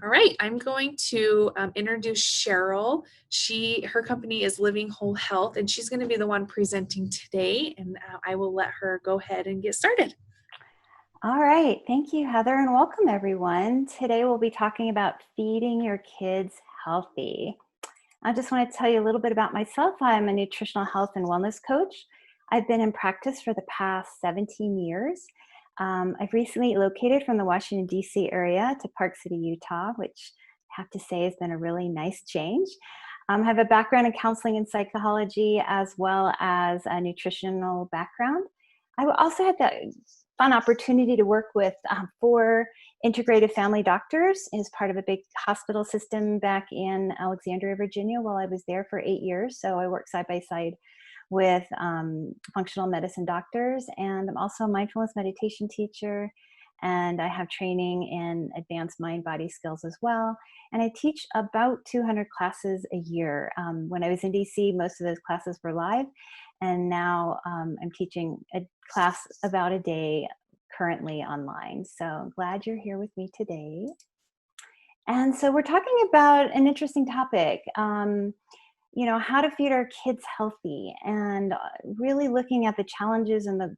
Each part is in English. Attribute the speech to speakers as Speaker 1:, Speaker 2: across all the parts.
Speaker 1: All right, I'm going to introduce Cheryl. Her company is Living Whole Health, and she's going to be the one presenting today. And I will let her go ahead and get started.
Speaker 2: All right, thank you, Heather, and welcome everyone. Today we'll be talking about feeding your kids healthy. I just want to tell you a little bit about myself. I'm a nutritional health and wellness coach. I've been in practice for the past 17 years. I've recently located from the Washington, D.C. area to Park City, Utah, which I have to say has been a really nice change. I have a background in counseling and psychology as well as a nutritional background. I also had the fun opportunity to work with 4 integrated family doctors as part of a big hospital system back in Alexandria, Virginia, while I was there for 8 years. So I worked side by side with functional medicine doctors, and I'm also a mindfulness meditation teacher, and I have training in advanced mind-body skills as well. And I teach about 200 classes a year. When I was in DC, most of those classes were live, and now I'm teaching a class about a day currently online. So I'm glad you're here with me today. And so we're talking about an interesting topic, how to feed our kids healthy, and really looking at the challenges and the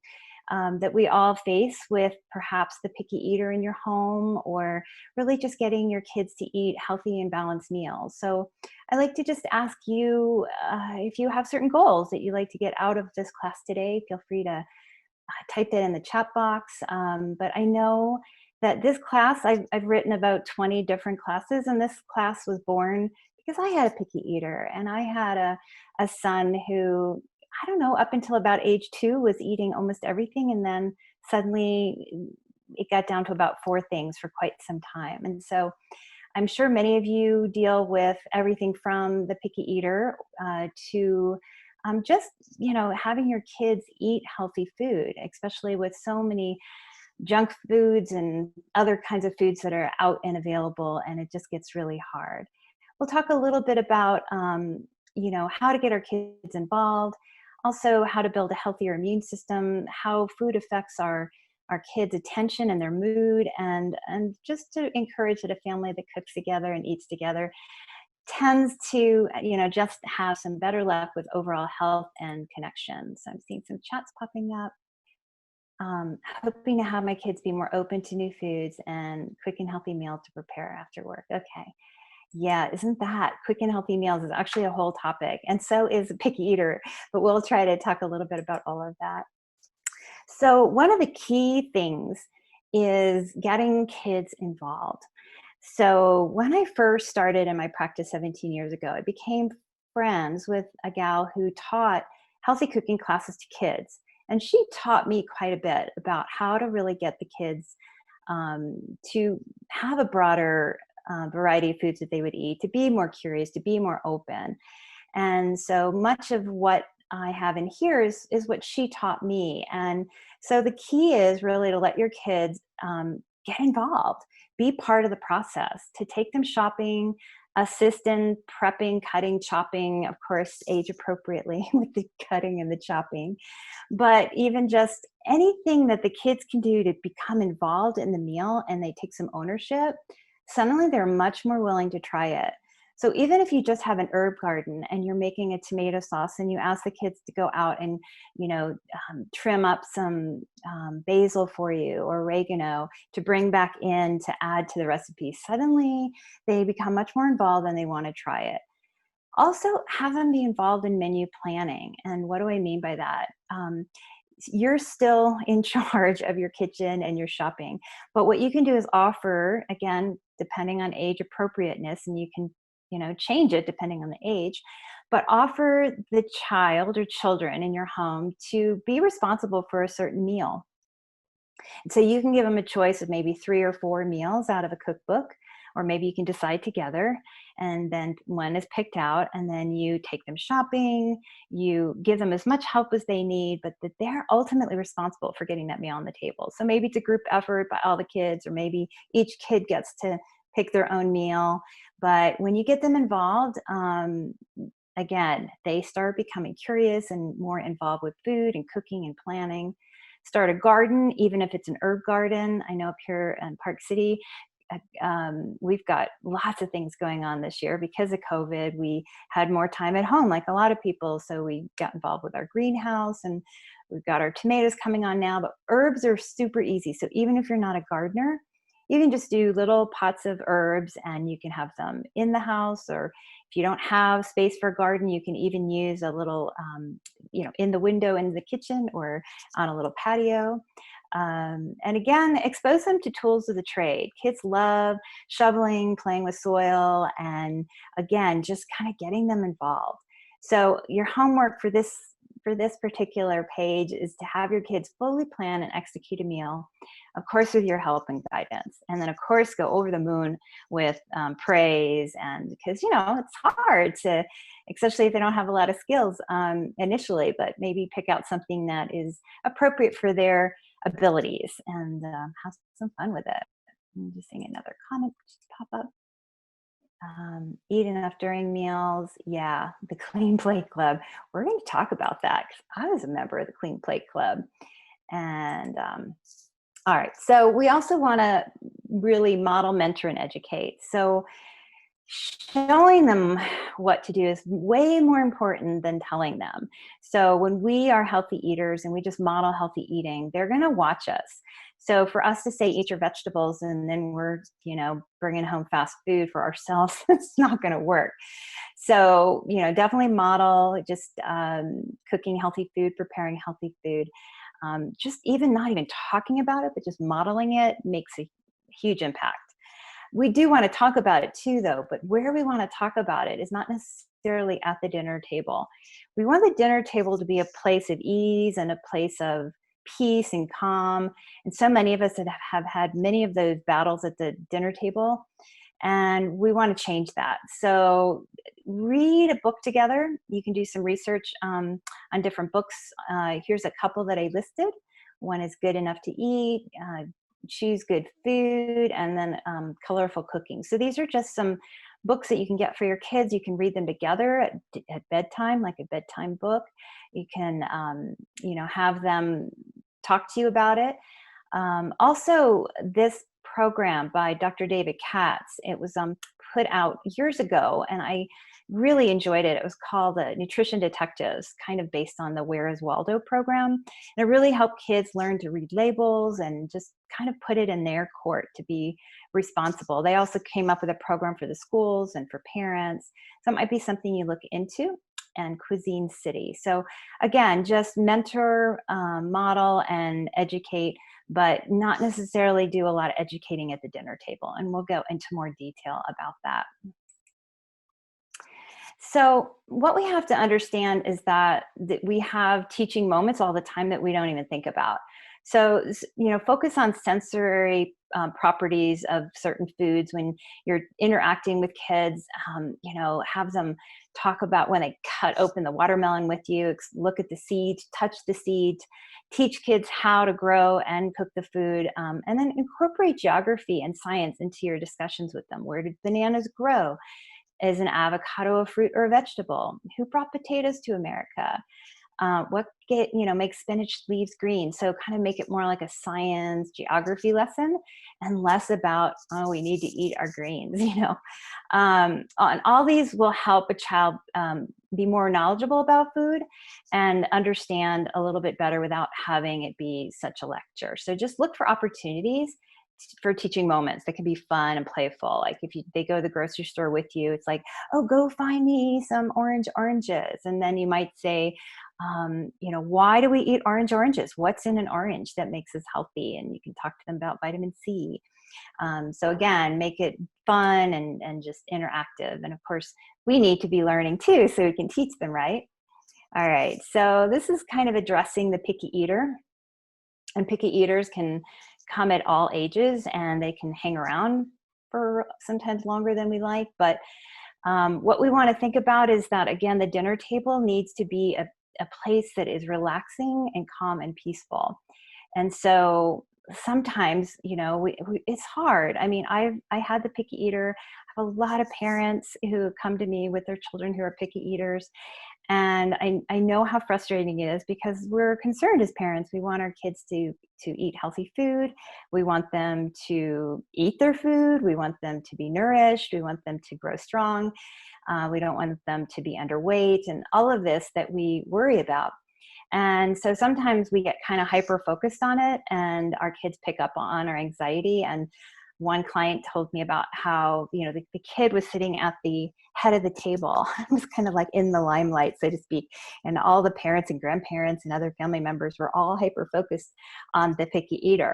Speaker 2: that we all face with perhaps the picky eater in your home, or really just getting your kids to eat healthy and balanced meals. So I like to just ask you if you have certain goals that you like to get out of this class today. Feel free to type that in the chat box. But I know that this class, I've written about 20 different classes, and this class was born because I had a picky eater, and I had a son who, I don't know, up until about age 2 was eating almost everything. And then suddenly it got down to about 4 things for quite some time. And so I'm sure many of you deal with everything from the picky eater to just, having your kids eat healthy food, especially with so many junk foods and other kinds of foods that are out and available, and it just gets really hard. We'll talk a little bit about, how to get our kids involved, also how to build a healthier immune system, how food affects our kids' attention and their mood, and just to encourage that a family that cooks together and eats together tends to, just have some better luck with overall health and connection. So I'm seeing some chats popping up. Hoping to have my kids be more open to new foods and quick and healthy meals to prepare after work. Okay. Yeah, isn't that quick and healthy meals is actually a whole topic, and so is a picky eater, but we'll try to talk a little bit about all of that. So one of the key things is getting kids involved. So when I first started in my practice 17 years ago, I became friends with a gal who taught healthy cooking classes to kids. And she taught me quite a bit about how to really get the kids to have a broader variety of foods that they would eat, to be more curious, to be more open. And so much of what I have in here is what she taught me. And so the key is really to let your kids get involved, be part of the process, to take them shopping, assist in prepping, cutting, chopping, of course, age appropriately with the cutting and the chopping. But even just anything that the kids can do to become involved in the meal and they take some ownership, suddenly they're much more willing to try it. So even if you just have an herb garden and you're making a tomato sauce and you ask the kids to go out and, trim up some basil for you or oregano to bring back in to add to the recipe, suddenly they become much more involved and they want to try it. Also, have them be involved in menu planning. And what do I mean by that? You're still in charge of your kitchen and your shopping. But what you can do is offer, again, depending on age appropriateness, and you can, change it depending on the age, but offer the child or children in your home to be responsible for a certain meal. So you can give them a choice of maybe 3 or 4 meals out of a cookbook, or maybe you can decide together, and then one is picked out, and then you take them shopping, you give them as much help as they need, but that they're ultimately responsible for getting that meal on the table. So maybe it's a group effort by all the kids, or maybe each kid gets to pick their own meal. But when you get them involved, again, they start becoming curious and more involved with food and cooking and planning. Start a garden, even if it's an herb garden. I know up here in Park City, we've got lots of things going on this year because of COVID. We had more time at home, like a lot of people. So we got involved with our greenhouse, and we've got our tomatoes coming on now. But herbs are super easy. So even if you're not a gardener, you can just do little pots of herbs, and you can have them in the house, or if you don't have space for a garden, you can even use a little, in the window in the kitchen or on a little patio. And again, expose them to tools of the trade. Kids love shoveling, playing with soil, and again, just kind of getting them involved. So your homework for this particular page is to have your kids fully plan and execute a meal, of course, with your help and guidance. And then, of course, go over the moon with praise. And because, it's hard to, especially if they don't have a lot of skills initially, but maybe pick out something that is appropriate for their abilities and have some fun with it. I'm just seeing another comment just pop up. Eat enough during meals. Yeah, the Clean Plate Club. We're going to talk about that because I was a member of the Clean Plate Club. And all right, so we also want to really model, mentor, and educate. So showing them what to do is way more important than telling them. So when we are healthy eaters and we just model healthy eating, they're going to watch us. So for us to say, eat your vegetables, and then we're, bringing home fast food for ourselves, it's not going to work. So, definitely model just cooking healthy food, preparing healthy food. Just even not even talking about it, but just modeling it makes a huge impact. We do want to talk about it too, though, but where we want to talk about it is not necessarily at the dinner table. We want the dinner table to be a place of ease and a place of peace and calm. And so many of us have had many of those battles at the dinner table, and we want to change that. So read a book together. You can do some research on different books. Here's a couple that I listed. One is Good Enough to Eat, Choose Good Food, and then Colorful Cooking. So these are just some books that you can get for your kids. You can read them together at bedtime, like a bedtime book. You can, have them talk to you about it. Also, this program by Dr. David Katz, it was put out years ago, and I really enjoyed it. It was called Nutrition Detectives, kind of based on the Where is Waldo program. And it really helped kids learn to read labels and just kind of put it in their court to be responsible. They also came up with a program for the schools and for parents. So it might be something you look into. And Cuisine City. So again, just mentor, model, and educate, but not necessarily do a lot of educating at the dinner table. And we'll go into more detail about that. So what we have to understand is that we have teaching moments all the time that we don't even think about. So, focus on sensory properties of certain foods when you're interacting with kids. Have them talk about when they cut open the watermelon with you, look at the seeds, touch the seeds, teach kids how to grow and cook the food, and then incorporate geography and science into your discussions with them. Where did bananas grow? Is an avocado a fruit or a vegetable? Who brought potatoes to America? What makes spinach leaves green? So kind of make it more like a science geography lesson and less about, we need to eat our greens, And all these will help a child be more knowledgeable about food and understand a little bit better without having it be such a lecture. So just look for opportunities for teaching moments that can be fun and playful. Like if they go to the grocery store with you, it's like, oh, go find me some oranges. And then you might say, why do we eat oranges? What's in an orange that makes us healthy? And you can talk to them about vitamin C. So again, make it fun and just interactive. And of course, we need to be learning too, so we can teach them, right? All right, so this is kind of addressing the picky eater. And picky eaters can come at all ages, and they can hang around for sometimes longer than we like. But what we want to think about is that, again, the dinner table needs to be a place that is relaxing and calm and peaceful. And so sometimes, it's hard. I mean, I had the picky eater. I have a lot of parents who come to me with their children who are picky eaters. And I know how frustrating it is because we're concerned as parents. We want our kids to eat healthy food. We want them to eat their food. We want them to be nourished. We want them to grow strong. We don't want them to be underweight and all of this that we worry about. And so sometimes we get kind of hyper focused on it, and our kids pick up on our anxiety. And one client told me about how, the kid was sitting at the head of the table. It was kind of like in the limelight, so to speak. And all the parents and grandparents and other family members were all hyper focused on the picky eater.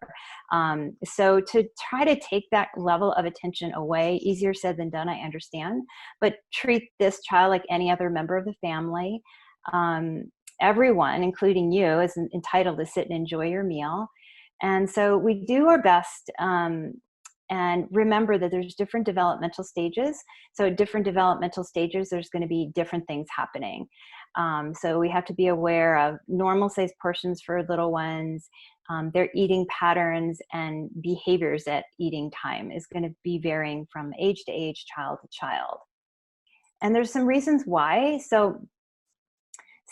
Speaker 2: So to try to take that level of attention away, easier said than done, I understand, but treat this child like any other member of the family. Everyone, including you, is entitled to sit and enjoy your meal. And so we do our best. And remember that there's different developmental stages. So at different developmental stages, there's going to be different things happening. So we have to be aware of normal size portions for little ones, their eating patterns and behaviors at eating time is going to be varying from age to age, child to child. And there's some reasons why. So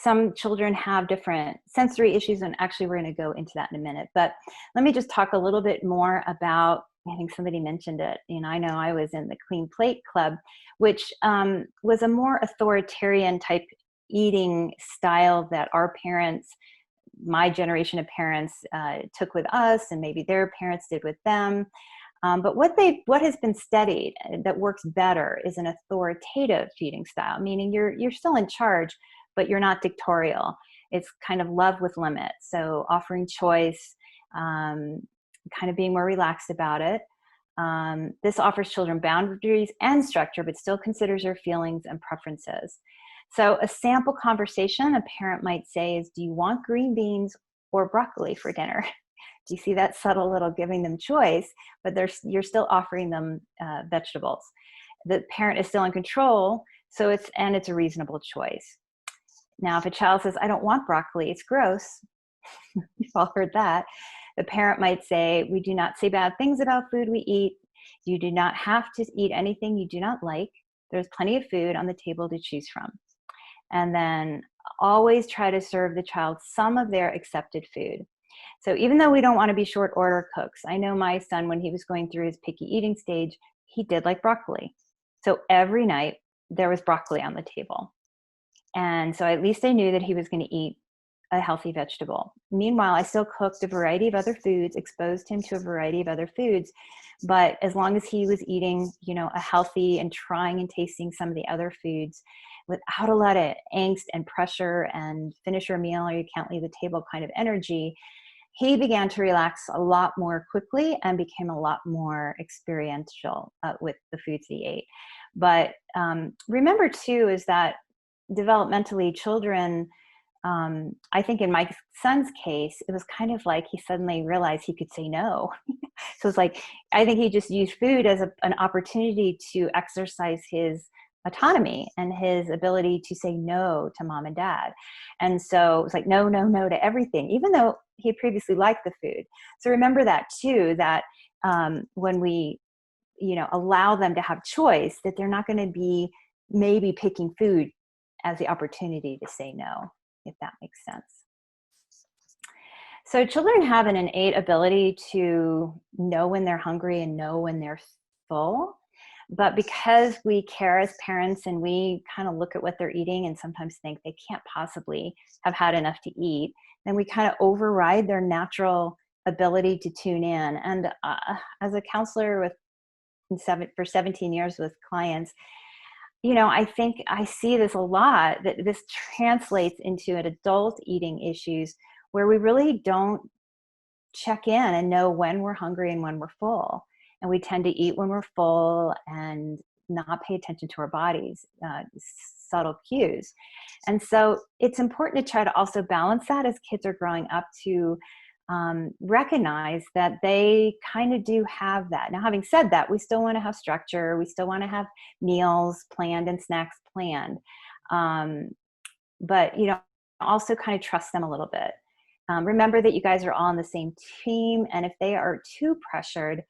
Speaker 2: some children have different sensory issues, and actually we're going to go into that in a minute. But let me just talk a little bit more about, I think somebody mentioned it, I know I was in the Clean Plate Club, which was a more authoritarian type eating style that our parents, my generation of parents, took with us, and maybe their parents did with them. But what has been studied that works better is an authoritative feeding style, meaning you're still in charge, but you're not dictatorial. It's kind of love with limits. So offering choice, kind of being more relaxed about it. This offers children boundaries and structure, but still considers their feelings and preferences. So a sample conversation a parent might say is, do you want green beans or broccoli for dinner? Do you see that subtle little giving them choice, but you're still offering them vegetables. The parent is still in control, so it's a reasonable choice. Now, if a child says, I don't want broccoli, it's gross, you've all heard that, the parent might say, we do not say bad things about food we eat. You do not have to eat anything you do not like. There's plenty of food on the table to choose from. And then always try to serve the child some of their accepted food. So even though we don't want to be short order cooks, I know my son, when he was going through his picky eating stage, he did like broccoli. So every night there was broccoli on the table. And so at least I knew that he was going to eat a healthy vegetable. Meanwhile, I still cooked a variety of other foods, exposed him to a variety of other foods. But as long as he was eating, a healthy and trying and tasting some of the other foods without a lot of angst and pressure and finish your meal or you can't leave the table kind of energy, he began to relax a lot more quickly and became a lot more experiential with the foods he ate. But remember too, is that developmentally children, I think in my son's case, it was kind of like he suddenly realized he could say no. So it's like, I think he just used food as an opportunity to exercise his autonomy and his ability to say no to mom and dad. And so it's like, no, no, no to everything, even though he previously liked the food. So remember that too, that when we, allow them to have choice, that they're not going to be maybe picking food as the opportunity to say no, if that makes sense. So children have an innate ability to know when they're hungry and know when they're full. But because we care as parents and we kind of look at what they're eating and sometimes think they can't possibly have had enough to eat, then we kind of override their natural ability to tune in. And as a counselor for 17 years with clients, I think I see this a lot, that this translates into an adult eating issues where we really don't check in and know when we're hungry and when we're full. And we tend to eat when we're full and not pay attention to our bodies, subtle cues. And so it's important to try to also balance that as kids are growing up, to recognize that they kind of do have that. Now, having said that, we still want to have structure. We still want to have meals planned and snacks planned. But, also kind of trust them a little bit. Remember that you guys are all on the same team. And if they are too pressured,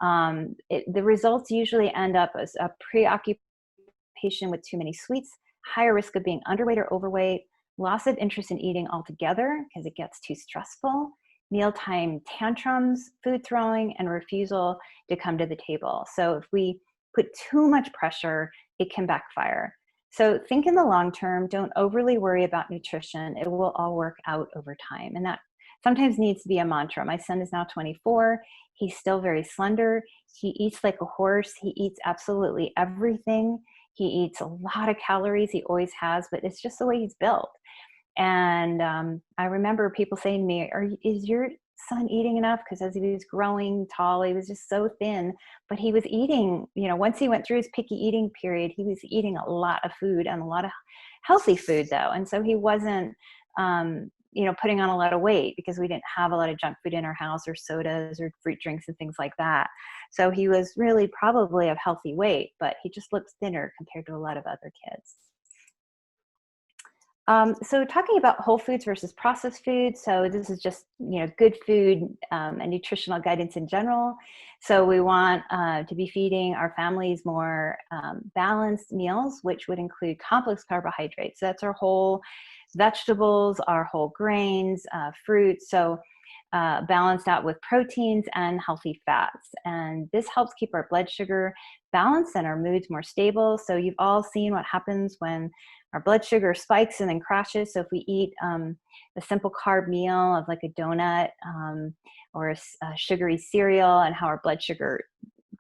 Speaker 2: the results usually end up as a preoccupation with too many sweets, higher risk of being underweight or overweight, loss of interest in eating altogether because it gets too stressful, mealtime tantrums, food throwing, and refusal to come to the table. So if we put too much pressure, it can backfire. So think in the long term, don't overly worry about nutrition. It will all work out over time. And that sometimes needs to be a mantra. My son is now 24. He's still very slender. He eats like a horse. He eats absolutely everything. He eats a lot of calories. He always has, but it's just the way he's built. And I remember people saying to me, is your son eating enough? Because as he was growing tall, he was just so thin, but he was eating, once he went through his picky eating period, he was eating a lot of food and a lot of healthy food though. And so he wasn't, putting on a lot of weight because we didn't have a lot of junk food in our house or sodas or fruit drinks and things like that. So he was really probably of healthy weight, but he just looks thinner compared to a lot of other kids. So talking about whole foods versus processed foods. So this is just, good food and nutritional guidance in general. So we want to be feeding our families more balanced meals, which would include complex carbohydrates. So that's our whole vegetables, our whole grains, fruits. So balanced out with proteins and healthy fats. And this helps keep our blood sugar balanced and our moods more stable. So you've all seen what happens when our blood sugar spikes and then crashes. So if we eat a simple carb meal of like a donut or a sugary cereal, and how our blood sugar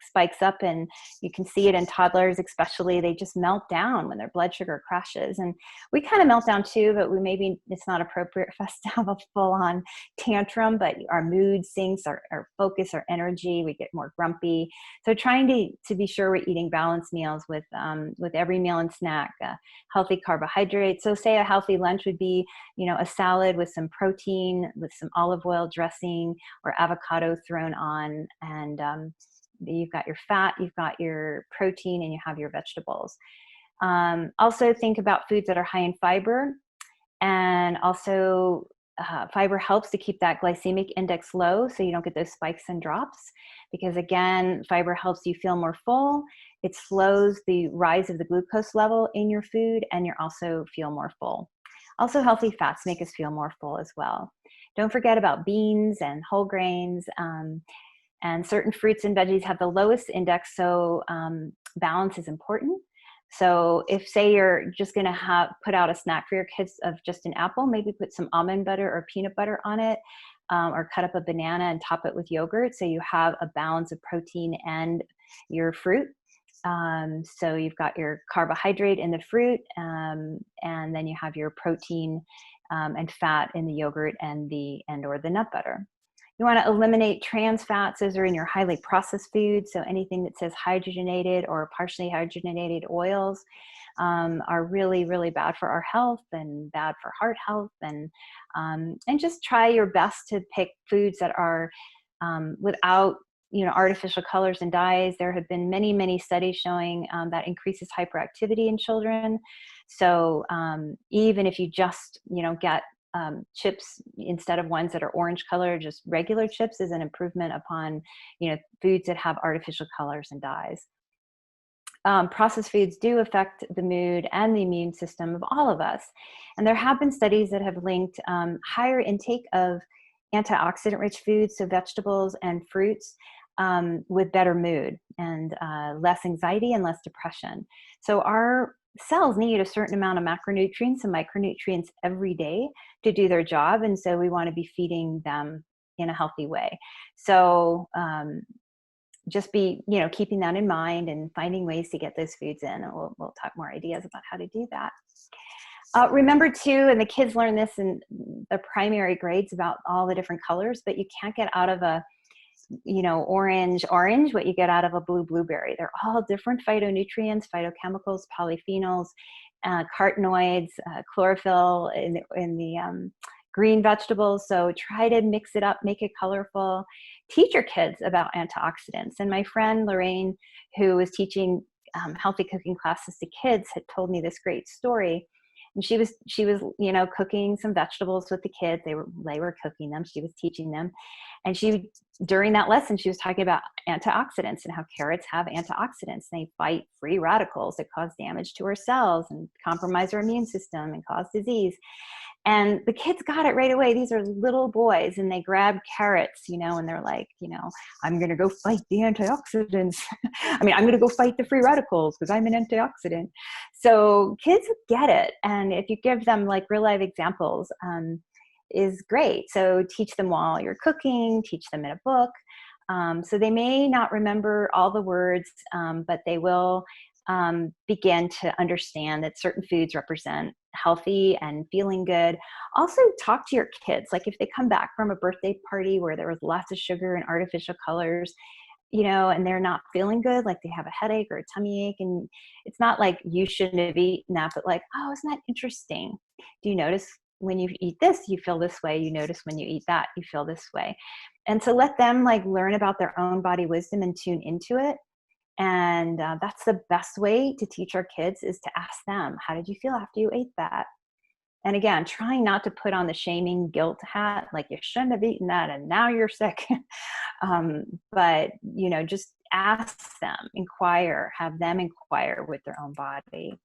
Speaker 2: spikes up, and you can see it in toddlers especially, they just melt down when their blood sugar crashes. And we kind of melt down too, but maybe it's not appropriate for us to have a full-on tantrum, but our mood sinks, our focus, our energy, we get more grumpy. So trying to be sure we're eating balanced meals with every meal and snack, healthy carbohydrates. So say a healthy lunch would be, a salad with some protein, with some olive oil dressing or avocado thrown on, and you've got your fat, you've got your protein, and you have your vegetables. Also think about foods that are high in fiber, and also fiber helps to keep that glycemic index low so you don't get those spikes and drops, because again, fiber helps you feel more full. It slows the rise of the glucose level in your food, and you also feel more full. Also, healthy fats make us feel more full as well. Don't forget about beans and whole grains. And certain fruits and veggies have the lowest index, so balance is important. So if, say, you're just going to put out a snack for your kids of just an apple, maybe put some almond butter or peanut butter on it, or cut up a banana and top it with yogurt, so you have a balance of protein and your fruit. So you've got your carbohydrate in the fruit, and then you have your protein and fat in the yogurt and or the nut butter. You want to eliminate trans fats. Those are in your highly processed foods. So anything that says hydrogenated or partially hydrogenated oils are really, really bad for our health and bad for heart health. And just try your best to pick foods that are without artificial colors and dyes. There have been many, many studies showing that increases hyperactivity in children. So even if you just get chips instead of ones that are orange color, just regular chips is an improvement upon foods that have artificial colors and dyes. Processed foods do affect the mood and the immune system of all of us, and there have been studies that have linked higher intake of antioxidant rich foods, so vegetables and fruits, with better mood and less anxiety and less depression. So our cells need a certain amount of macronutrients and micronutrients every day to do their job. And so we want to be feeding them in a healthy way. So just be, keeping that in mind and finding ways to get those foods in. And we'll talk more ideas about how to do that. Remember too, and the kids learn this in the primary grades about all the different colors, but you can't get out of a orange what you get out of a blueberry. They're all different phytonutrients, phytochemicals, polyphenols, carotenoids, chlorophyll in the green vegetables. So try to mix it up, make it colorful. Teach your kids about antioxidants. And my friend Lorraine, who was teaching healthy cooking classes to kids, had told me this great story. And she was cooking some vegetables with the kids. They were cooking them. She was teaching them. And she during that lesson, she was talking about antioxidants and how carrots have antioxidants. They fight free radicals that cause damage to our cells and compromise our immune system and cause disease. And the kids got it right away. These are little boys, and they grab carrots, and they're like, I'm going to go fight the antioxidants. I'm going to go fight the free radicals because I'm an antioxidant. So kids get it. And if you give them like real life examples, is great. So teach them while you're cooking, teach them in a book. So they may not remember all the words, but they will begin to understand that certain foods represent healthy and feeling good. Also talk to your kids. Like if they come back from a birthday party where there was lots of sugar and artificial colors, and they're not feeling good, like they have a headache or a tummy ache, and it's not like you shouldn't have eaten that, but like, oh, isn't that interesting? Do you notice when you eat this, you feel this way? You notice when you eat that, you feel this way. And so let them like learn about their own body wisdom and tune into it. And that's the best way to teach our kids, is to ask them, how did you feel after you ate that? And again, trying not to put on the shaming guilt hat, like you shouldn't have eaten that and now you're sick. But, just ask them, inquire, have them inquire with their own body.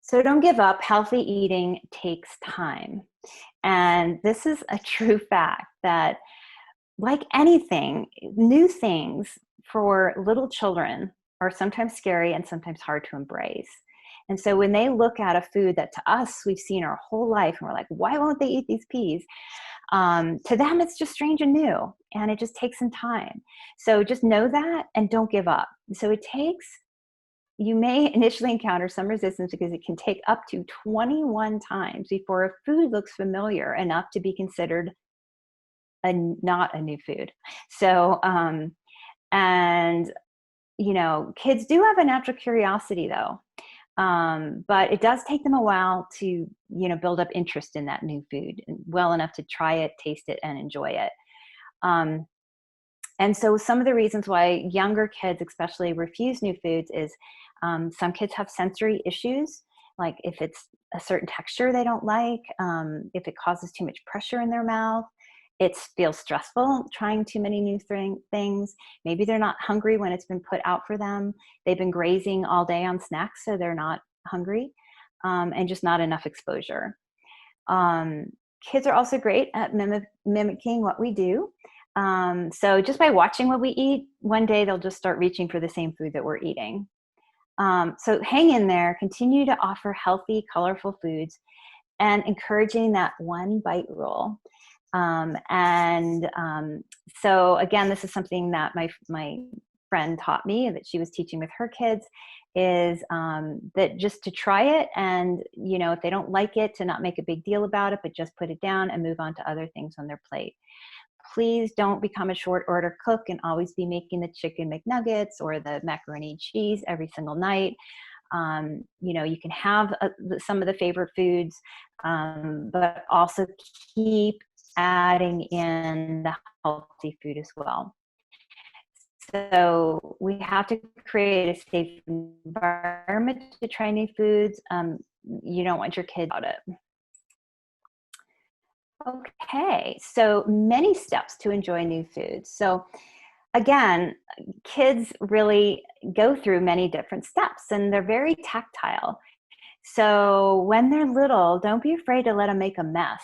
Speaker 2: So don't give up. Healthy eating takes time. And this is a true fact that, like anything, new things for little children are sometimes scary and sometimes hard to embrace. And so when they look at a food that to us, we've seen our whole life, and we're like, why won't they eat these peas? To them, it's just strange and new, and it just takes some time. So just know that and don't give up. So you may initially encounter some resistance because it can take up to 21 times before a food looks familiar enough to be considered not a new food. So, kids do have a natural curiosity though. But it does take them a while to, build up interest in that new food, well enough to try it, taste it, and enjoy it. And so some of the reasons why younger kids especially refuse new foods is some kids have sensory issues, like if it's a certain texture they don't like, if it causes too much pressure in their mouth. It feels stressful trying too many new things. Maybe they're not hungry when it's been put out for them. They've been grazing all day on snacks, so they're not hungry, and just not enough exposure. Kids are also great at mimicking what we do. So just by watching what we eat, one day they'll just start reaching for the same food that we're eating. So hang in there, continue to offer healthy, colorful foods, and encouraging that one bite rule. So again, this is something that my friend taught me that she was teaching with her kids, is that just to try it, and if they don't like it, to not make a big deal about it, but just put it down and move on to other things on their plate. Please don't become a short order cook and always be making the chicken McNuggets or the macaroni and cheese every single night. You can have some of the favorite foods, but also keep adding in the healthy food as well. So we have to create a safe environment to try new foods. You don't want your kids out it. Okay, so many steps to enjoy new foods. So again, kids really go through many different steps, and they're very tactile. So when they're little, don't be afraid to let them make a mess,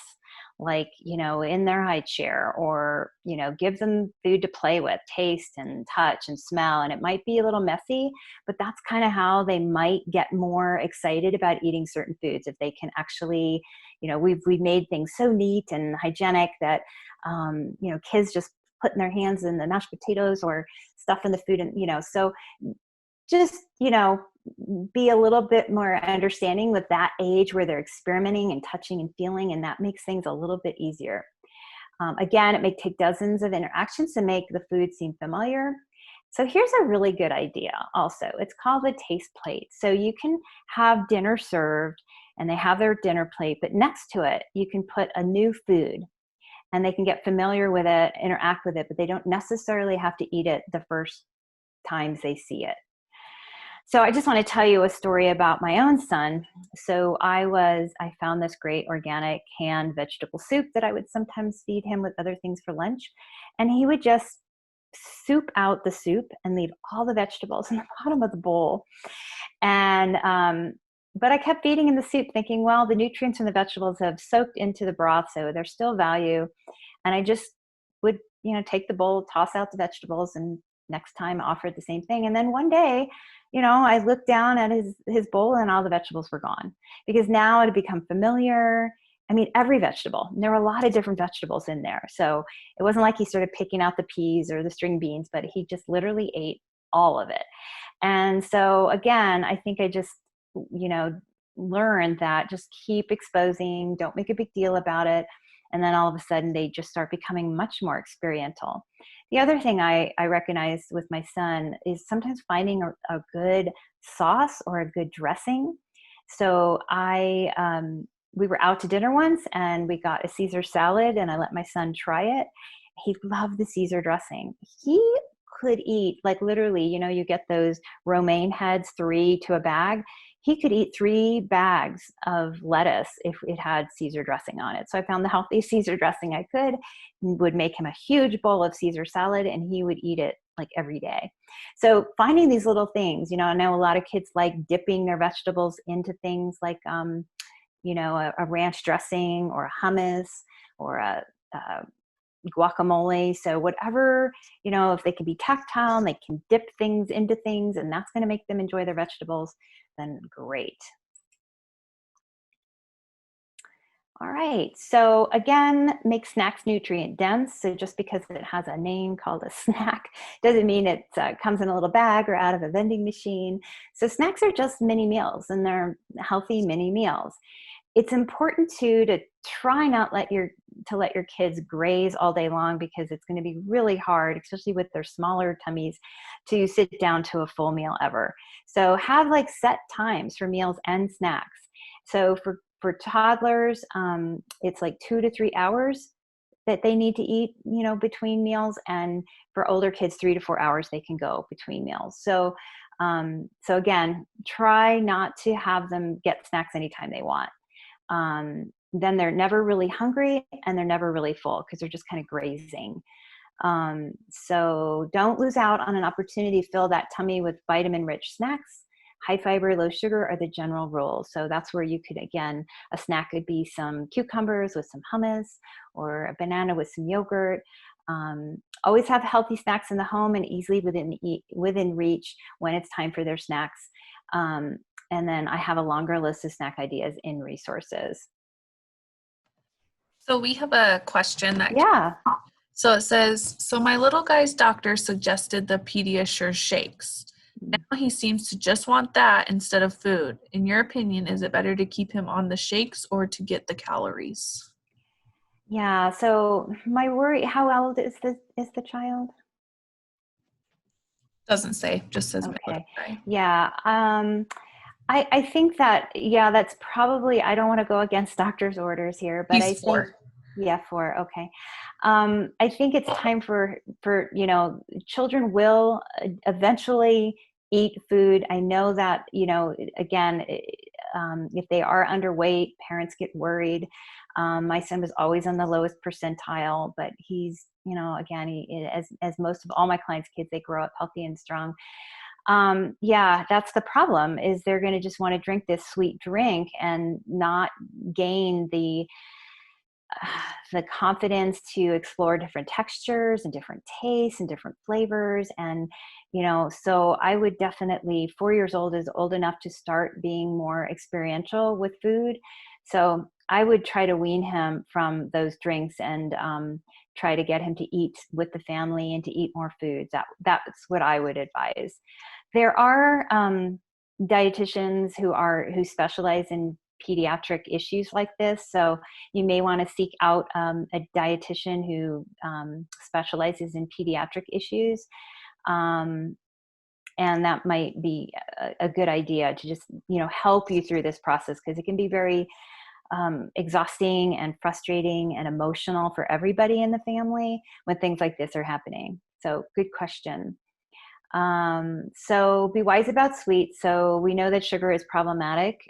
Speaker 2: like, in their high chair, or, give them food to play with, taste and touch and smell. And it might be a little messy, but that's kind of how they might get more excited about eating certain foods. If they can actually, we've made things so neat and hygienic that, kids just putting their hands in the mashed potatoes or stuff in the food. And, so just, be a little bit more understanding with that age where they're experimenting and touching and feeling, and that makes things a little bit easier. Again, it may take dozens of interactions to make the food seem familiar. So here's a really good idea also. It's called the taste plate. So you can have dinner served and they have their dinner plate, but next to it, you can put a new food and they can get familiar with it, interact with it, but they don't necessarily have to eat it the first times they see it. So I just want to tell you a story about my own son. So I found this great organic canned vegetable soup that I would sometimes feed him with other things for lunch. And he would just soup out the soup and leave all the vegetables in the bottom of the bowl. And but I kept feeding him the soup, thinking, well, the nutrients from the vegetables have soaked into the broth, so there's still value. And I just would, take the bowl, toss out the vegetables, and next time offered the same thing. And then one day, I looked down at his bowl and all the vegetables were gone, because now it had become familiar. I mean, every vegetable. And there were a lot of different vegetables in there. So it wasn't like he started picking out the peas or the string beans, but he just literally ate all of it. And so again, I think I just, learned that just keep exposing, don't make a big deal about it. And then all of a sudden they just start becoming much more experiential. The other thing I recognize with my son is sometimes finding a good sauce or a good dressing. So we were out to dinner once and we got a Caesar salad and I let my son try it. He loved the Caesar dressing. He could eat, like literally, you get those romaine heads, 3 to a bag. He could eat 3 bags of lettuce if it had Caesar dressing on it. So I found the healthiest Caesar dressing I could, would make him a huge bowl of Caesar salad, and he would eat it like every day. So finding these little things, I know a lot of kids like dipping their vegetables into things like, a ranch dressing or a hummus or a guacamole. So whatever, if they can be tactile and they can dip things into things and that's going to make them enjoy their vegetables, then great. All right. So again, make snacks nutrient dense. So just because it has a name called a snack doesn't mean it comes in a little bag or out of a vending machine. So snacks are just mini meals, and they're healthy mini meals. It's important to try not let your kids graze all day long, because it's going to be really hard, especially with their smaller tummies, to sit down to a full meal ever. So have like set times for meals and snacks. So for toddlers, it's like 2 to 3 hours that they need to eat, between meals. And for older kids, 3 to 4 hours they can go between meals. So again, try not to have them get snacks anytime they want. Then they're never really hungry and they're never really full, because they're just kind of grazing. So don't lose out on an opportunity to fill that tummy with vitamin-rich snacks. High fiber, low sugar are the general rules. So that's where you could, again, a snack could be some cucumbers with some hummus, or a banana with some yogurt. Always have healthy snacks in the home and easily within reach when it's time for their snacks. And then I have a longer list of snack ideas in resources.
Speaker 1: So we have a question that
Speaker 2: Yeah.
Speaker 1: So it says, so my little guy's doctor suggested the Pediasure shakes. Now he seems to just want that instead of food. In your opinion, is it better to keep him on the shakes or to get the calories?
Speaker 2: Yeah. So my worry, how old is the child?
Speaker 1: Doesn't say, just says my little
Speaker 2: Okay.
Speaker 1: guy.
Speaker 2: Yeah. I think that, yeah, that's probably, I don't want to go against doctor's orders here, but
Speaker 1: He's
Speaker 2: I think,
Speaker 1: 4.
Speaker 2: yeah, 4. Okay. I think it's time for, children will eventually eat food. I know that, again, if they are underweight, parents get worried. My son was always on the lowest percentile, but he's, again, as most of all my clients' kids, they grow up healthy and strong. Yeah, that's the problem, is they're going to just want to drink this sweet drink and not gain the confidence to explore different textures and different tastes and different flavors. And, so I would definitely, 4 years old is old enough to start being more experiential with food. So I would try to wean him from those drinks and try to get him to eat with the family and to eat more foods. That's what I would advise. There are dietitians who specialize in pediatric issues like this. So you may want to seek out a dietitian who specializes in pediatric issues. And that might be a good idea to just, help you through this process, because it can be very exhausting and frustrating and emotional for everybody in the family when things like this are happening. So good question. So be wise about sweets. So we know that sugar is problematic.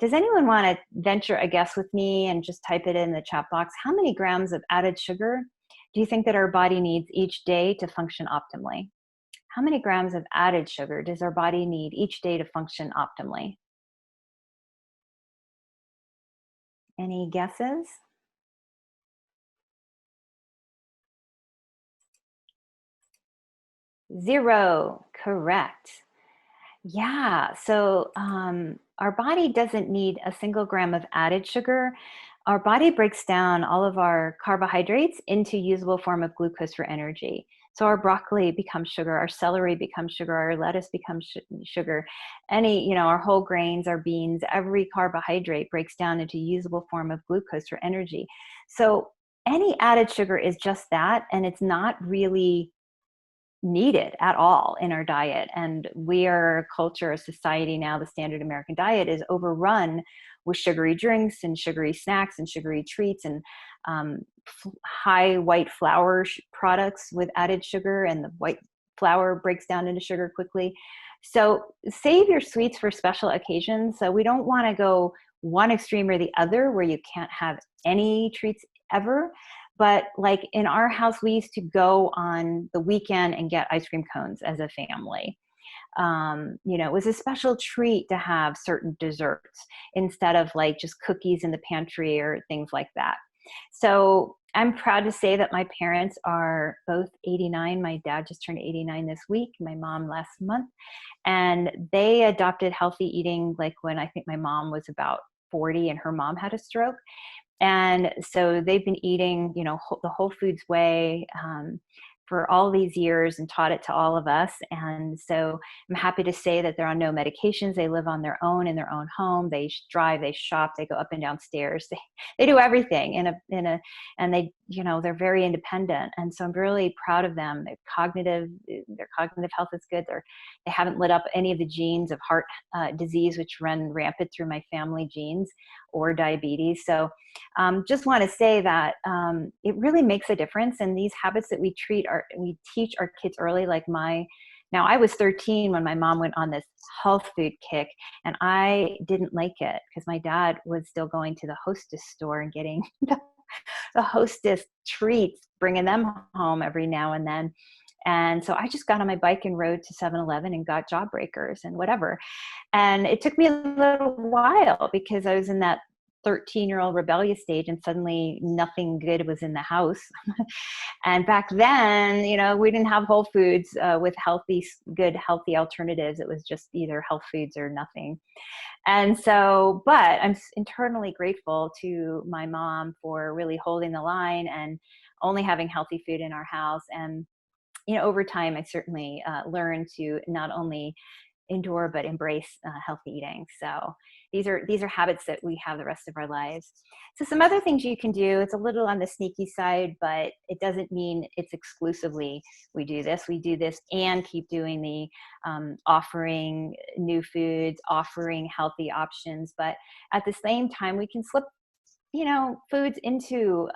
Speaker 2: Does anyone want to venture a guess with me and just type it in the chat box? How many grams of added sugar do you think that our body needs each day to function optimally? How many grams of added sugar does our body need each day to function optimally? Any guesses? 0, correct. Yeah, so our body doesn't need a single gram of added sugar. Our body breaks down all of our carbohydrates into usable form of glucose for energy. So our broccoli becomes sugar, our celery becomes sugar, our lettuce becomes sugar. Our whole grains, our beans, every carbohydrate breaks down into usable form of glucose for energy. So any added sugar is just that, and it's not really needed at all in our diet. And we are a culture, a society now, the standard American diet is overrun with sugary drinks and sugary snacks and sugary treats and high white flour products with added sugar, and the white flour breaks down into sugar quickly. So save your sweets for special occasions. So we don't want to go one extreme or the other where you can't have any treats ever. But like in our house, we used to go on the weekend and get ice cream cones as a family. It was a special treat to have certain desserts instead of like just cookies in the pantry or things like that. So I'm proud to say that my parents are both 89. My dad just turned 89 this week, my mom last month. And they adopted healthy eating like when I think my mom was about 40 and her mom had a stroke. And so they've been eating, the whole foods way for all these years and taught it to all of us. And so I'm happy to say that they're on no medications. They live on their own in their own home. They drive, they shop, they go up and down stairs. They do everything and they, they're very independent. And so I'm really proud of them. Their cognitive health is good. They haven't lit up any of the genes of heart disease, which run rampant through my family genes, or diabetes. So just want to say that it really makes a difference. And these habits that we teach our kids early, now I was 13 when my mom went on this health food kick, and I didn't like it because my dad was still going to the Hostess store and getting the Hostess treats, bringing them home every now and then. And so I just got on my bike and rode to 7-Eleven and got Jawbreakers and whatever. And it took me a little while because I was in that 13-year-old rebellious stage, and suddenly nothing good was in the house. And back then, we didn't have Whole Foods with good healthy alternatives. It was just either health foods or nothing. And so, but I'm internally grateful to my mom for really holding the line and only having healthy food in our house. And over time, I certainly learned to not only endure but embrace healthy eating. So these are habits that we have the rest of our lives. So some other things you can do, it's a little on the sneaky side, but it doesn't mean it's exclusively we do this and keep doing the offering new foods, offering healthy options. But at the same time, we can slip foods into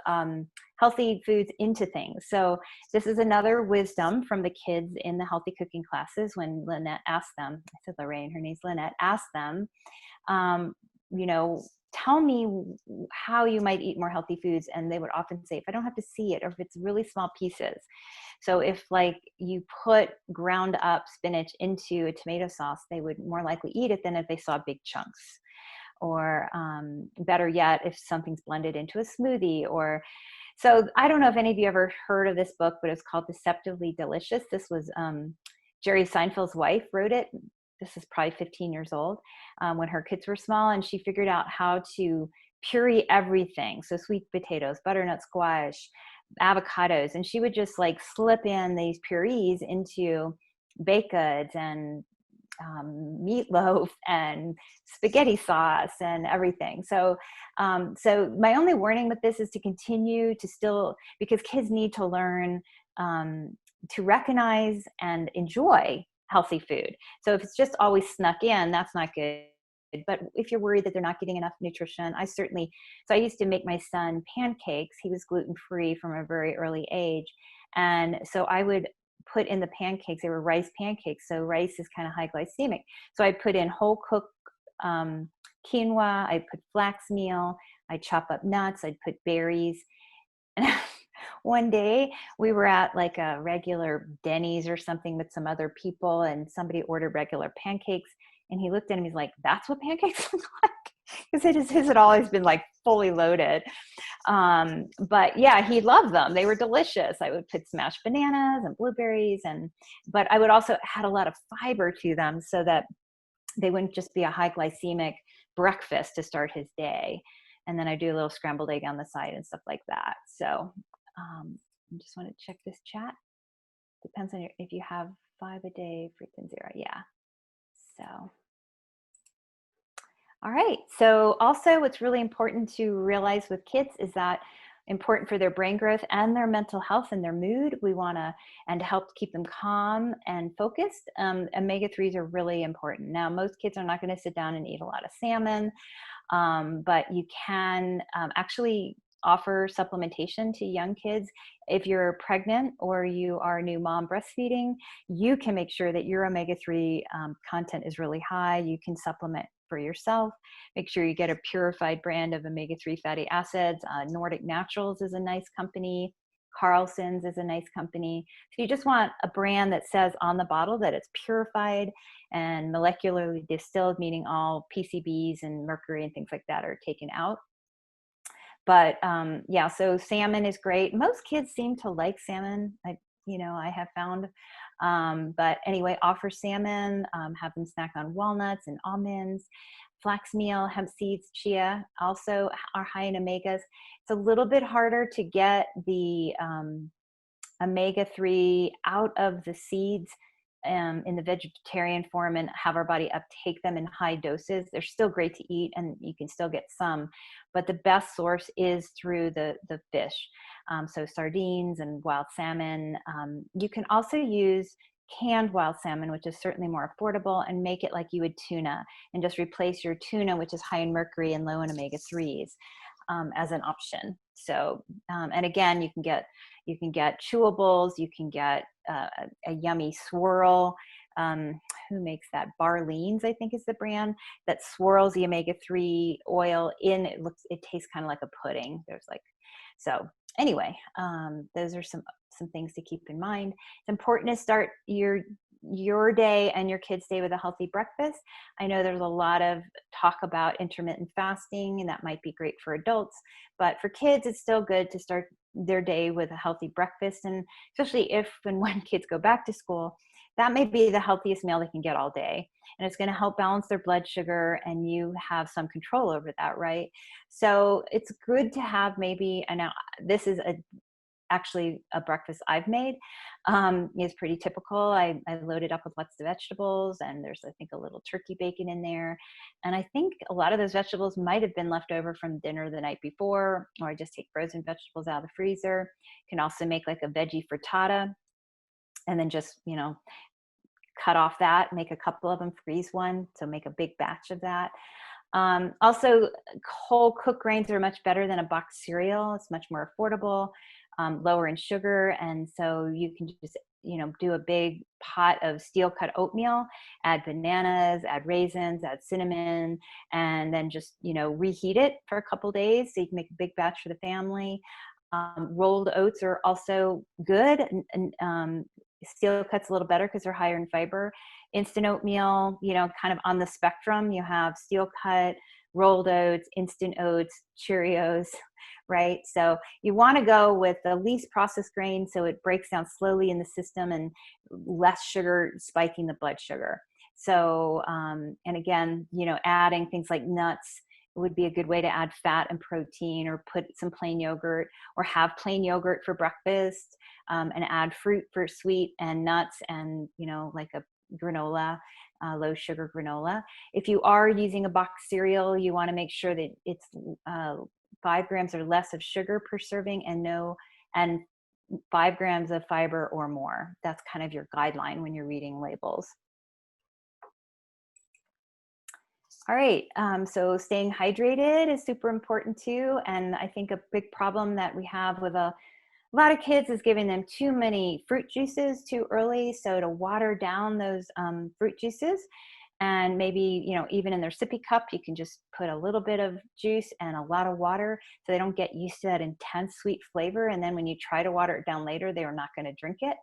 Speaker 2: healthy foods into things. So this is another wisdom from the kids in the healthy cooking classes. When Lynette asked them, I said Lorraine, her name's Lynette, asked them, tell me how you might eat more healthy foods. And they would often say, if I don't have to see it, or if it's really small pieces. So if you put ground up spinach into a tomato sauce, they would more likely eat it than if they saw big chunks. Or better yet, if something's blended into a smoothie. So I don't know if any of you ever heard of this book, but it's called Deceptively Delicious. This was Jerry Seinfeld's wife wrote it. This is probably 15 years old when her kids were small, and she figured out how to puree everything. So sweet potatoes, butternut squash, avocados, and she would just slip in these purees into baked goods and meatloaf and spaghetti sauce and everything. So my only warning with this is to continue to still, because kids need to learn to recognize and enjoy healthy food. So if it's just always snuck in, that's not good. But if you're worried that they're not getting enough nutrition, I used to make my son pancakes. He was gluten-free from a very early age. And so I would put in the pancakes, they were rice pancakes. So rice is kind of high glycemic. So I put in whole cooked quinoa, I put flax meal, I chop up nuts, I'd put berries. And one day we were at like a regular Denny's or something with some other people, and somebody ordered regular pancakes. And he looked at him, he's like, "That's what pancakes look like?" Because his had always been like fully loaded. But yeah, he loved them. They were delicious. I would put smashed bananas and blueberries, but I would also add a lot of fiber to them so that they wouldn't just be a high glycemic breakfast to start his day. And then I do a little scrambled egg on the side and stuff like that. So I just want to check this chat. Depends on if you have 5 a day, frequent 0. Yeah. So. All right. So also what's really important to realize with kids is that important for their brain growth and their mental health and their mood. We want to, and to help keep them calm and focused, omega-3s are really important. Now, most kids are not going to sit down and eat a lot of salmon, but you can actually offer supplementation to young kids. If you're pregnant or you are a new mom breastfeeding, you can make sure that your omega-3 content is really high. You can supplement for yourself. Make sure you get a purified brand of omega-3 fatty acids. Nordic Naturals is a nice company. Carlson's is a nice company. So you just want a brand that says on the bottle that it's purified and molecularly distilled, meaning all PCBs and mercury and things like that are taken out. But yeah, so salmon is great. Most kids seem to like salmon. I have found. But anyway, offer salmon, have them snack on walnuts and almonds, flax meal, hemp seeds, chia also are high in omegas. It's a little bit harder to get the omega-3 out of the seeds in the vegetarian form and have our body uptake them in high doses. They're still great to eat and you can still get some, but the best source is through the fish. So sardines and wild salmon. You can also use canned wild salmon, which is certainly more affordable, and make it like you would tuna and just replace your tuna, which is high in mercury and low in omega-3s, as an option. So, and again, you can get chewables, you can get a yummy swirl. Who makes that? Barleans, I think is the brand, that swirls the omega-3 oil in. It tastes kind of like a pudding. So anyway, those are some things to keep in mind. It's important to start your day and your kids' day with a healthy breakfast. I know there's a lot of talk about intermittent fasting, and that might be great for adults, but for kids, it's still good to start their day with a healthy breakfast. And especially if and when kids go back to school, that may be the healthiest meal they can get all day. And it's going to help balance their blood sugar, and you have some control over that, right? So it's good to have maybe, and now this is actually a breakfast I've made. Is pretty typical. I load it up with lots of vegetables, and there's, I think, a little turkey bacon in there. And I think a lot of those vegetables might have been left over from dinner the night before, or I just take frozen vegetables out of the freezer. Can also make like a veggie frittata, and then just, cut off that, make a couple of them, freeze one. So make a big batch of that. Also, whole cooked grains are much better than a boxed cereal. It's much more affordable, lower in sugar. And so you can just, do a big pot of steel cut oatmeal, add bananas, add raisins, add cinnamon, and then just, reheat it for a couple days. So you can make a big batch for the family. Rolled oats are also good. And steel cut's a little better because they're higher in fiber. Instant oatmeal, kind of on the spectrum. You have steel cut, rolled oats, instant oats, Cheerios, right? So you want to go with the least processed grain so it breaks down slowly in the system and less sugar spiking the blood sugar. So, and again, adding things like nuts would be a good way to add fat and protein, or put some plain yogurt, or have plain yogurt for breakfast, and add fruit for sweet, and nuts, and like a granola, low sugar granola. If you are using a boxed cereal, you want to make sure that it's 5 grams or less of sugar per serving, and 5 grams of fiber or more. That's kind of your guideline when you're reading labels. All right, so staying hydrated is super important too. And I think a big problem that we have with a lot of kids is giving them too many fruit juices too early. So to water down those fruit juices And maybe, even in their sippy cup, you can just put a little bit of juice and a lot of water so they don't get used to that intense sweet flavor. And then when you try to water it down later, they are not going to drink it.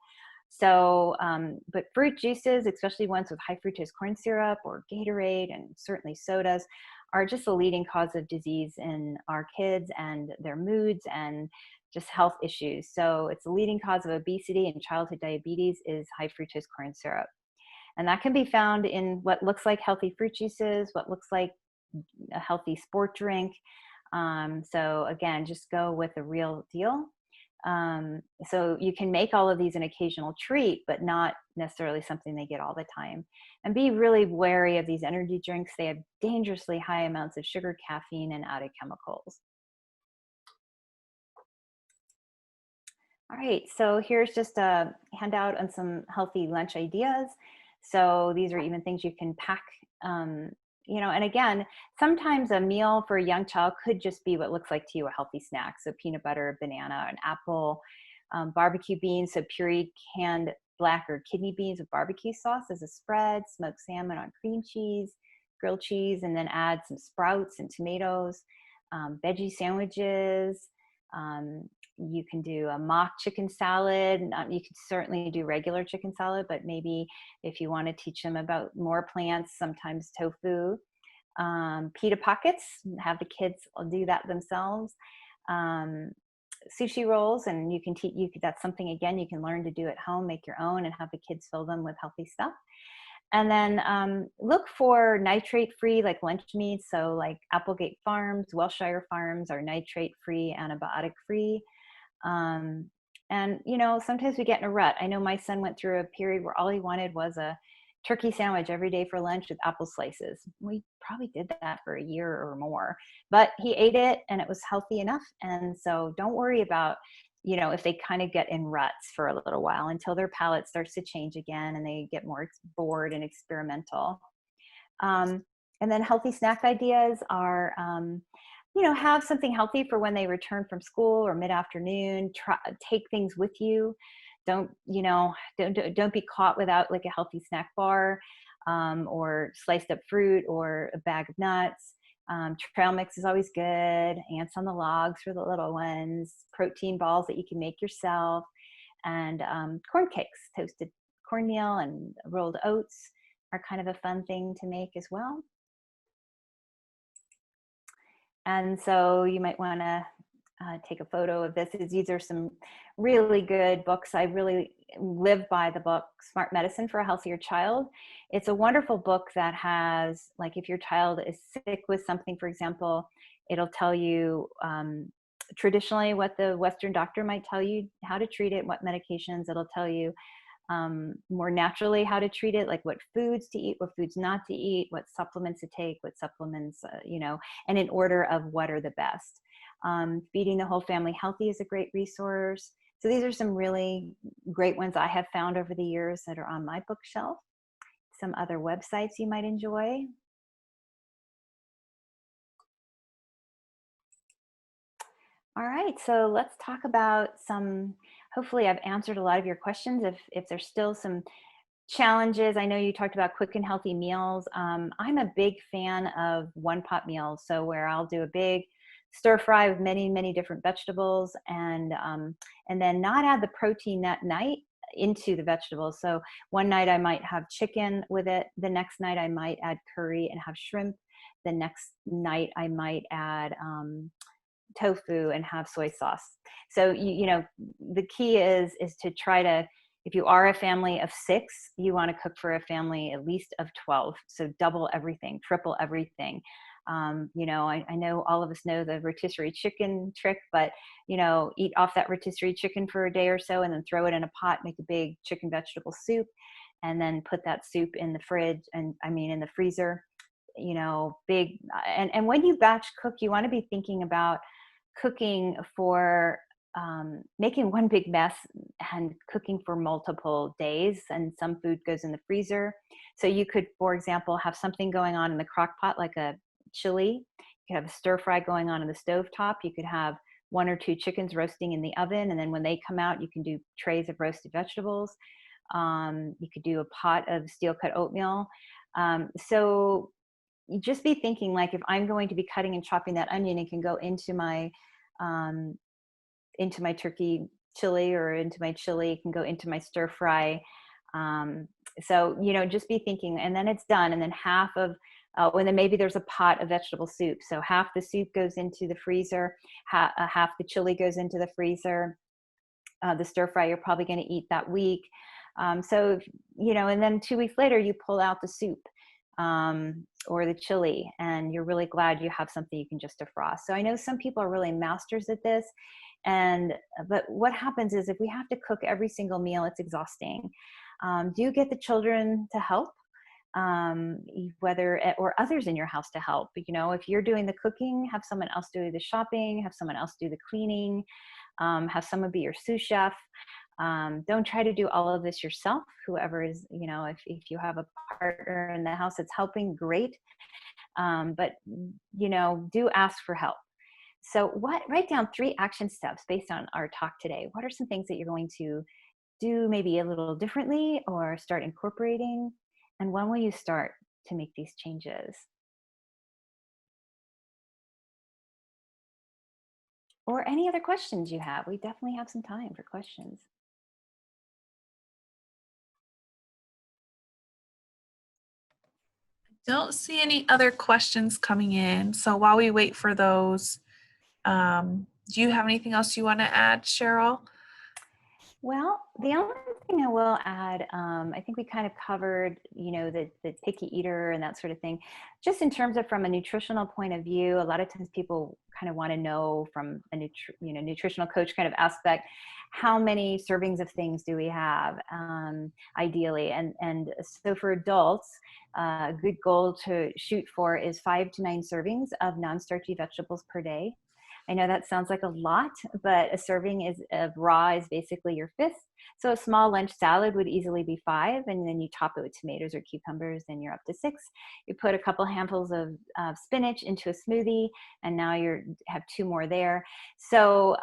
Speaker 2: So, but fruit juices, especially ones with high fructose corn syrup or Gatorade and certainly sodas, are just the leading cause of disease in our kids and their moods and just health issues. So it's the leading cause of obesity and childhood diabetes is high fructose corn syrup. And that can be found in what looks like healthy fruit juices, what looks like a healthy sport drink. So again, just go with the real deal. So you can make all of these an occasional treat, but not necessarily something they get all the time. And be really wary of these energy drinks. They have dangerously high amounts of sugar, caffeine, and added chemicals. All right, so here's just a handout on some healthy lunch ideas. So these are even things you can pack, and again, sometimes a meal for a young child could just be what looks like to you a healthy snack. So peanut butter, banana, an apple, barbecue beans, so pureed canned black or kidney beans with barbecue sauce as a spread, smoked salmon on cream cheese, grilled cheese, and then add some sprouts and tomatoes, veggie sandwiches. You can do a mock chicken salad. You can certainly do regular chicken salad, but maybe if you want to teach them about more plants, sometimes tofu. Pita pockets, have the kids do that themselves. Sushi rolls, and you can teach that's something again you can learn to do at home, make your own, and have the kids fill them with healthy stuff. And then look for nitrate-free, like lunch meats. So like Applegate Farms, Welshire Farms are nitrate-free, antibiotic-free. And sometimes we get in a rut. I know my son went through a period where all he wanted was a turkey sandwich every day for lunch with apple slices. We probably did that for a year or more, but he ate it and it was healthy enough. And so don't worry about, if they kind of get in ruts for a little while until their palate starts to change again and they get more bored and experimental. And then healthy snack ideas are, have something healthy for when they return from school or mid-afternoon. Take things with you. Don't be caught without like a healthy snack bar, or sliced up fruit or a bag of nuts. Trail mix is always good. Ants on the logs for the little ones. Protein balls that you can make yourself, and corn cakes, toasted cornmeal and rolled oats are kind of a fun thing to make as well. And so you might want to take a photo of this. These are some really good books. I really live by the book Smart Medicine for a Healthier Child. It's a wonderful book that has, like, if your child is sick with something, for example, it'll tell you traditionally what the Western doctor might tell you, how to treat it, what medications. It'll tell you more naturally how to treat it, like what foods to eat, what foods not to eat, what supplements to take, what supplements, and in order of what are the best. Feeding the Whole Family Healthy is a great resource. So these are some really great ones I have found over the years that are on my bookshelf. Some other websites you might enjoy. All right, so let's talk about hopefully I've answered a lot of your questions. If there's still some challenges, I know you talked about quick and healthy meals. I'm a big fan of one pot meals. So where I'll do a big stir fry with many, many different vegetables, and then not add the protein that night into the vegetables. So one night I might have chicken with it. The next night I might add curry and have shrimp. The next night I might add tofu and have soy sauce. So the key is to try to, if you are a family of 6, you want to cook for a family at least of 12. So double everything, triple everything. I know all of us know the rotisserie chicken trick, but eat off that rotisserie chicken for a day or so and then throw it in a pot, make a big chicken vegetable soup, and then put that soup in the fridge, and in the freezer, big. And when you batch cook, you want to be thinking about cooking for making one big mess and cooking for multiple days, and some food goes in the freezer. So you could, for example, have something going on in the crock pot, like a chili. You could have a stir fry going on in the stovetop. You could have 1 or 2 chickens roasting in the oven, and then when they come out, you can do trays of roasted vegetables. You could do a pot of steel cut oatmeal. So you just be thinking, like, if I'm going to be cutting and chopping that onion, it can go um, into my turkey chili, or into my chili, it can go into my stir fry. Um, so, just be thinking, and then it's done. And then and then maybe there's a pot of vegetable soup. So half the soup goes into the freezer, half the chili goes into the freezer. The stir fry you're probably going to eat that week. So, and then 2 weeks later, you pull out the soup or the chili, and you're really glad you have something you can just defrost. So I know some people are really masters at this. But what happens is, if we have to cook every single meal, it's exhausting. Do get the children to help, or others in your house to help. If you're doing the cooking, have someone else do the shopping, have someone else do the cleaning, have someone be your sous chef. Don't try to do all of this yourself. Whoever is, if you have a partner in the house that's helping, great. But do ask for help. So write down 3 action steps based on our talk today. What are some things that you're going to do maybe a little differently or start incorporating? And when will you start to make these changes? Or any other questions you have? We definitely have some time for questions.
Speaker 1: Don't see any other questions coming in. So while we wait for those, do you have anything else you want to add, Cheryl?
Speaker 2: Well, the only thing I will add, I think we kind of covered, the picky eater and that sort of thing. Just in terms of from a nutritional point of view, a lot of times people kind of want to know from a nutritional coach kind of aspect, how many servings of things do we have, ideally? And so for adults, a good goal to shoot for is 5 to 9 servings of non-starchy vegetables per day. I know that sounds like a lot, but a serving of raw is basically your fifth. So a small lunch salad would easily be 5, and then you top it with tomatoes or cucumbers, and you're up to 6. You put a couple handfuls of spinach into a smoothie, and now you have 2 more there. So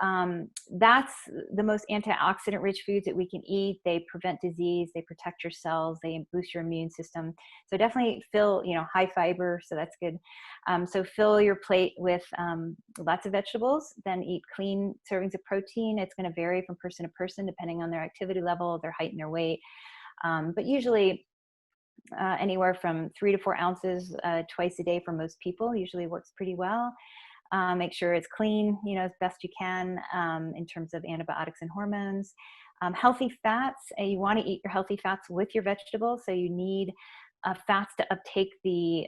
Speaker 2: that's the most antioxidant-rich foods that we can eat. They prevent disease, they protect your cells, they boost your immune system. So definitely fill, high fiber, so that's good. So fill your plate with lots of vegetables, then eat clean servings of protein. It's going to vary from person to person depending on their activity level, their height, and their weight. But usually anywhere from 3 to 4 ounces twice a day for most people usually works pretty well. Make sure it's clean, as best you can, in terms of antibiotics and hormones. Healthy fats, you want to eat your healthy fats with your vegetables. So you need fats to uptake the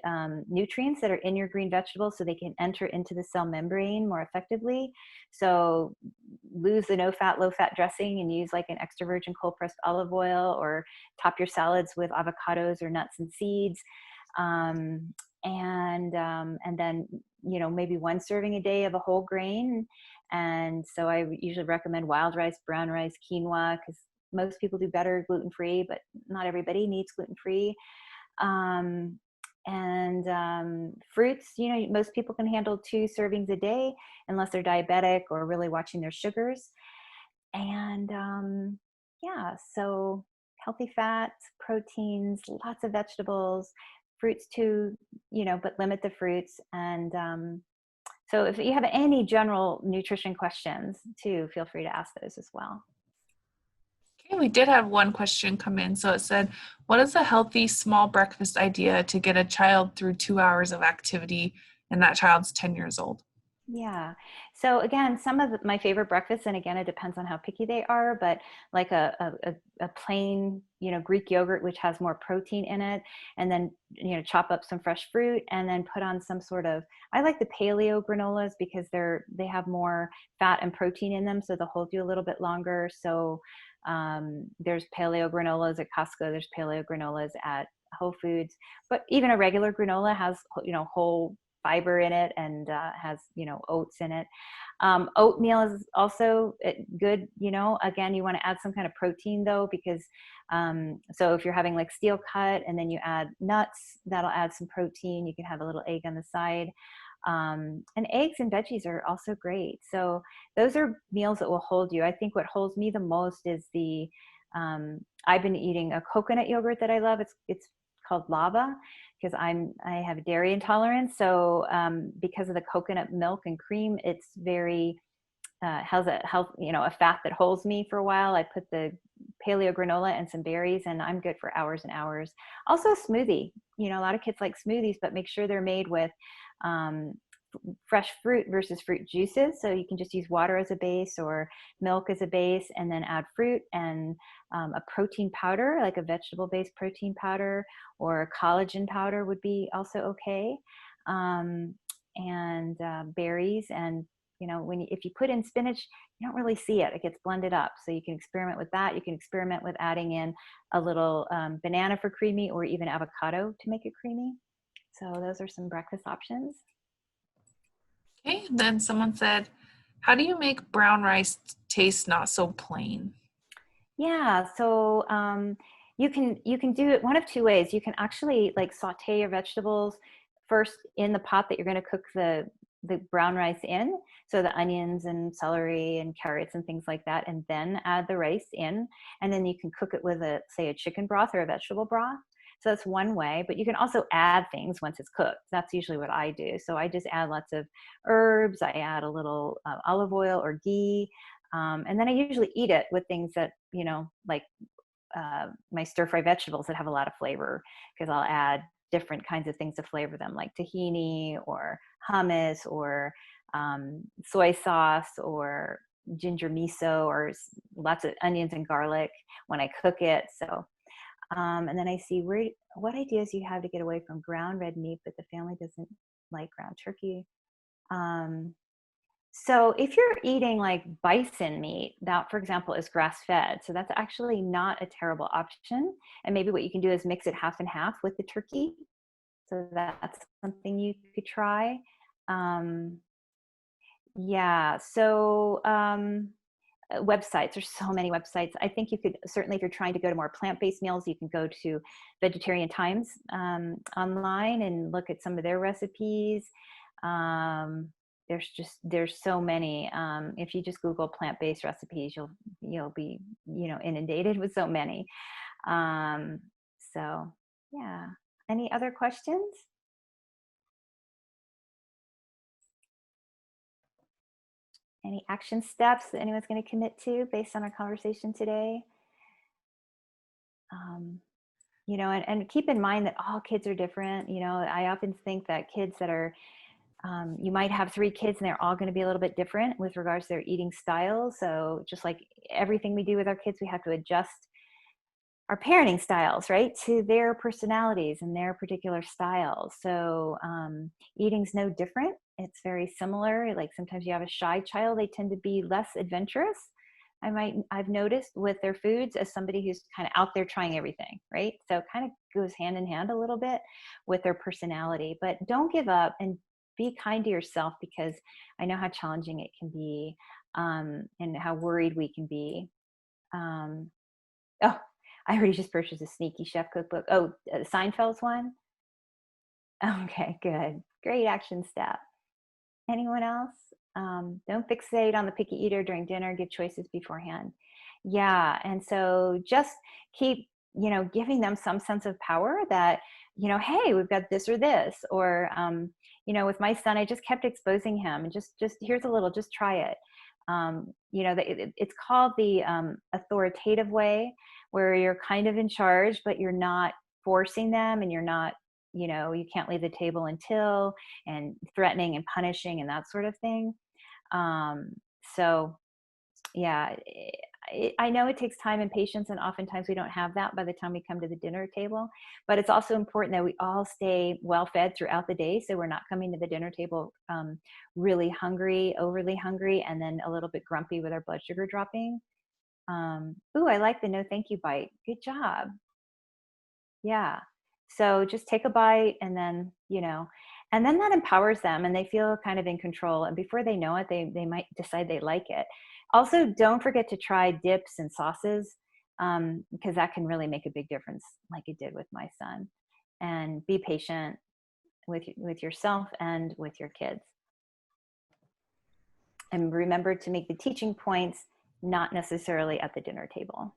Speaker 2: nutrients that are in your green vegetables so they can enter into the cell membrane more effectively. So lose the no fat, low fat dressing and use like an extra virgin cold pressed olive oil, or top your salads with avocados or nuts and seeds. And then, maybe 1 serving a day of a whole grain. And so I usually recommend wild rice, brown rice, quinoa, because most people do better gluten-free, but not everybody needs gluten-free. Fruits, most people can handle 2 servings a day unless they're diabetic or really watching their sugars. And so healthy fats, proteins, lots of vegetables, fruits too, but limit the fruits. And so if you have any general nutrition questions too, feel free to ask those as well.
Speaker 1: Okay, we did have one question come in. So it said, what is a healthy small breakfast idea to get a child through 2 hours of activity and that child's 10 years old?
Speaker 2: Yeah. So again, some of my favorite breakfasts, and again, it depends on how picky they are, but like a plain, Greek yogurt, which has more protein in it, and then, chop up some fresh fruit and then put on some sort of, I like the paleo granolas because they have more fat and protein in them. So they'll hold you a little bit longer. So there's paleo granolas at Costco. There's paleo granolas at Whole Foods, but even a regular granola has, whole fiber in it and has, oats in it. Oatmeal is also good. Again, you want to add some kind of protein though, because so if you're having like steel cut and then you add nuts, that'll add some protein. You can have a little egg on the side. And eggs and veggies are also great. So those are meals that will hold you. I think what holds me the most is I've been eating a coconut yogurt that I love. It's called lava, because I have dairy intolerance. So because of the coconut milk and cream, it's very has a fat that holds me for a while. I put the paleo granola and some berries, and I'm good for hours and hours. Also, a smoothie. A lot of kids like smoothies, but make sure they're made with fresh fruit versus fruit juices. So you can just use water as a base or milk as a base, and then add fruit and a protein powder, like a vegetable-based protein powder, or a collagen powder would be also okay. And berries, and if you put in spinach, you don't really see it. It gets blended up. So you can experiment with that. You can experiment with adding in a little banana for creamy, or even avocado to make it creamy. So those are some breakfast options.
Speaker 1: Okay, then someone said, how do you make brown rice taste not so plain?
Speaker 2: Yeah, so you can do it one of two ways. You can actually like saute your vegetables first in the pot that you're going to cook the brown rice in. So the onions and celery and carrots and things like that, and then add the rice in. And then you can cook it with say a chicken broth or a vegetable broth. So that's one way, but you can also add things once it's cooked. That's usually what I do. So I just add lots of herbs. I add a little olive oil or ghee. And then I usually eat it with things that, like my stir-fry vegetables that have a lot of flavor, because I'll add different kinds of things to flavor them, like tahini or hummus or soy sauce or ginger miso, or lots of onions and garlic when I cook it. So, and then I see what ideas you have to get away from ground red meat, but the family doesn't like ground turkey. So if you're eating like bison meat, that, for example, is grass-fed. So that's actually not a terrible option. And maybe what you can do is mix it half and half with the turkey. So that's something you could try. Yeah, so websites, there's so many websites. I think you could certainly, if you're trying to go to more plant-based meals, you can go to Vegetarian Times online and look at some of their recipes. There's so many. If you just Google plant-based recipes, you'll be inundated with so many. So yeah. Any other questions? Any action steps that anyone's going to commit to based on our conversation today? And keep in mind that all kids are different. I often think that kids that are you might have 3 kids and they're all going to be a little bit different with regards to their eating styles. So just like everything we do with our kids, we have to adjust our parenting styles, right, to their personalities and their particular styles. So eating's no different. It's very similar. Like sometimes you have a shy child, they tend to be less adventurous. I've noticed with their foods as somebody who's kind of out there trying everything, right? So it kind of goes hand in hand a little bit with their personality. But don't give up and be kind to yourself, because I know how challenging it can be, and how worried we can be. Oh, I already just purchased a Sneaky Chef cookbook. Oh, Seinfeld's one? Okay, good. Great action step. Anyone else? Don't fixate on the picky eater during dinner. Give choices beforehand. Yeah, and so just keep, giving them some sense of power that, hey, we've got this or this. Or, with my son, I just kept exposing him and just here's a little, just try it. It's called the authoritative way, where you're kind of in charge, but you're not forcing them, and you're not, you can't leave the table until, and threatening and punishing and that sort of thing. So yeah, I know it takes time and patience, and oftentimes we don't have that by the time we come to the dinner table, but it's also important that we all stay well fed throughout the day, so we're not coming to the dinner table really hungry, overly hungry, and then a little bit grumpy with our blood sugar dropping. Ooh, I like the no thank you bite. Good job. Yeah. So just take a bite, and then, and then that empowers them and they feel kind of in control. And before they know it, they might decide they like it. Also, don't forget to try dips and sauces, because that can really make a big difference, like it did with my son. And be patient with yourself and with your kids. And remember to make the teaching points not necessarily at the dinner table.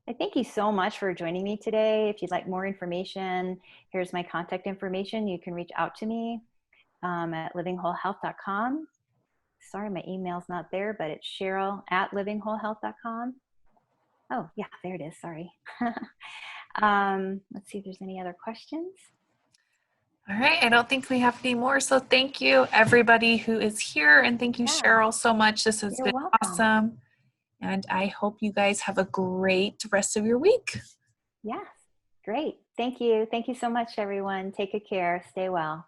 Speaker 2: I thank you so much for joining me today. If you'd like more information, here's my contact information. You can reach out to me at livingwholehealth.com. Sorry, my email's not there, but it's Cheryl at livingwholehealth.com. Oh, yeah, there it is. Sorry. Let's see if there's any other questions.
Speaker 1: All right, I don't think we have any more. So thank you, everybody who is here. And thank you,
Speaker 2: Yeah,
Speaker 1: Cheryl, so much. This has
Speaker 2: you're
Speaker 1: been
Speaker 2: welcome.
Speaker 1: awesome. And I hope you guys have a great rest of your week.
Speaker 2: Yes, great. Thank you. Thank you so much, everyone. Take good care. Stay well.